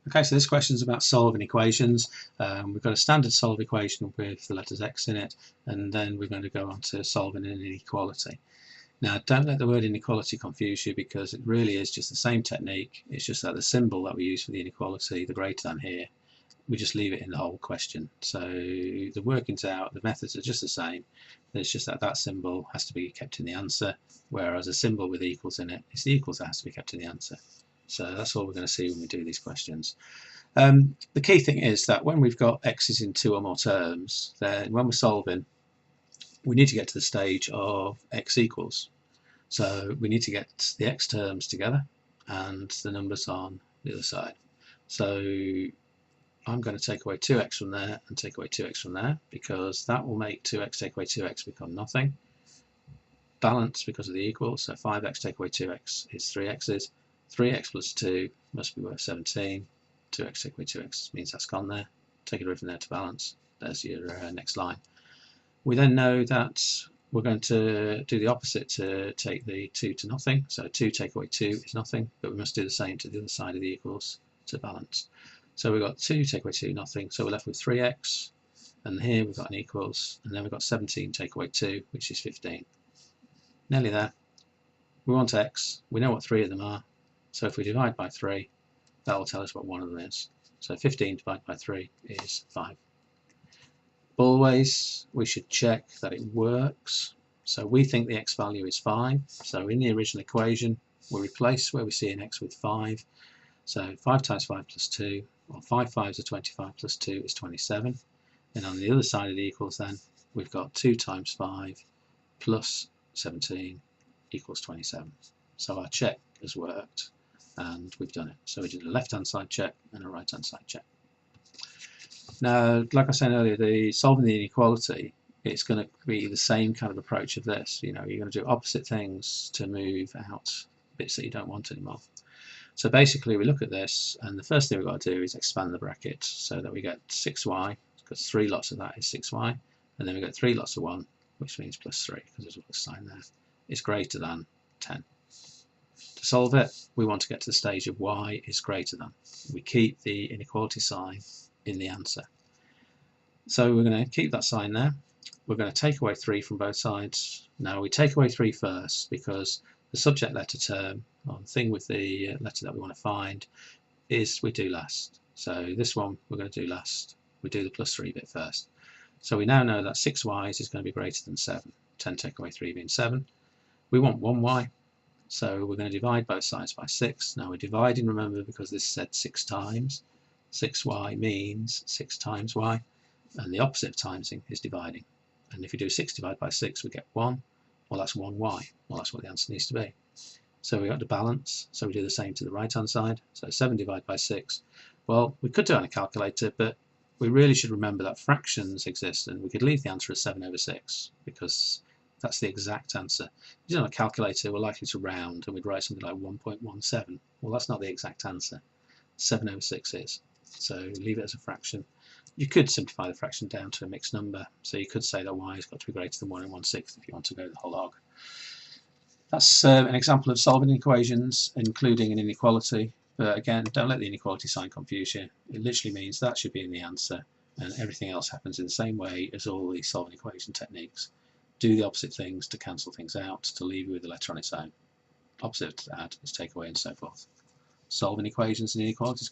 Okay, so this question is about solving equations. We've got a standard solve equation with the letters x in it, and then we're going to go on to solving an inequality. Now, don't let the word inequality confuse you, because it really is just the same technique. It's just that the symbol that we use for the inequality, the greater than here, we just leave it in the whole question. So the workings out, the methods are just the same. It's just that that symbol has to be kept in the answer, whereas a symbol with equals in it, it's the equals that has to be kept in the answer. So that's all we're going to see when we do these questions. The key thing is that when we've got x's in two or more terms, then when we're solving, we need to get to the stage of x equals. So we need to get the x terms together and the numbers on the other side. So I'm going to take away 2x from there and take away 2x from there, because that will make 2x take away 2x become nothing. Balance because of the equals, so 5x take away 2x is 3x's. 3x plus 2 must be worth 17. 2x take away 2x means that's gone there. Take it away from there to balance. There's your next line. We then know that we're going to do the opposite to take the 2 to nothing. So 2 take away 2 is nothing, but we must do the same to the other side of the equals to balance. So we've got 2 take away 2, nothing. So we're left with 3x, and here we've got an equals, and then we've got 17 take away 2, which is 15. Nearly there. We want x. We know what 3 of them are. So if we divide by 3, that will tell us what one of them is. So 15 divided by 3 is 5. Always we should check that it works. So we think the x value is 5. So in the original equation, we replace where we see an x with 5. So 5 times 5 plus 2, or 5 5s are 25 plus 2 is 27. And on the other side of the equals then, we've got 2 times 5 plus 17 equals 27. So our check has worked, and we've done it. So we did a left hand side check and a right hand side check. Now, like I said earlier, the solving the inequality, it's going to be the same kind of approach of this. You know, you're going to do opposite things to move out bits that you don't want anymore. So basically we look at this, and the first thing we've got to do is expand the bracket so that we get 6y, because 3 lots of that is 6y, and then we get 3 lots of 1, which means plus 3, because there's a sign there, is greater than 10. To solve it, we want to get to the stage of y is greater than. We keep the inequality sign in the answer. So we're going to keep that sign there. We're going to take away 3 from both sides. Now we take away 3 first, because the subject letter term, or the thing with the letter that we want to find, is we do last. So this one we're going to do last. We do the plus 3 bit first. So we now know that 6y is going to be greater than 7. 10 take away 3 being 7. We want 1y. So we're going to divide both sides by 6. Now we're dividing, remember, because this said 6 times. 6y means 6 times y, and the opposite of timesing is dividing. And if we do 6 divided by 6, we get 1. Well, that's 1y. Well, that's what the answer needs to be. So we got to balance, so we do the same to the right hand side. So 7 divided by 6. Well, we could do it on a calculator, but we really should remember that fractions exist, and we could leave the answer as 7 over 6, because that's the exact answer. If you do it on a calculator, we're likely to round, and we'd write something like 1.17. Well, that's not the exact answer. 7 over 6 is. So leave it as a fraction. You could simplify the fraction down to a mixed number. So you could say that y has got to be greater than 1 1/6 if you want to go the whole hog. That's an example of solving equations, including an inequality. But again, don't let the inequality sign confuse you. It literally means that should be in the answer, and everything else happens in the same way as all the solving equation techniques. Do the opposite things to cancel things out, to leave you with the letter on its own. Opposite to add is take away, and so forth. Solving equations and inequalities.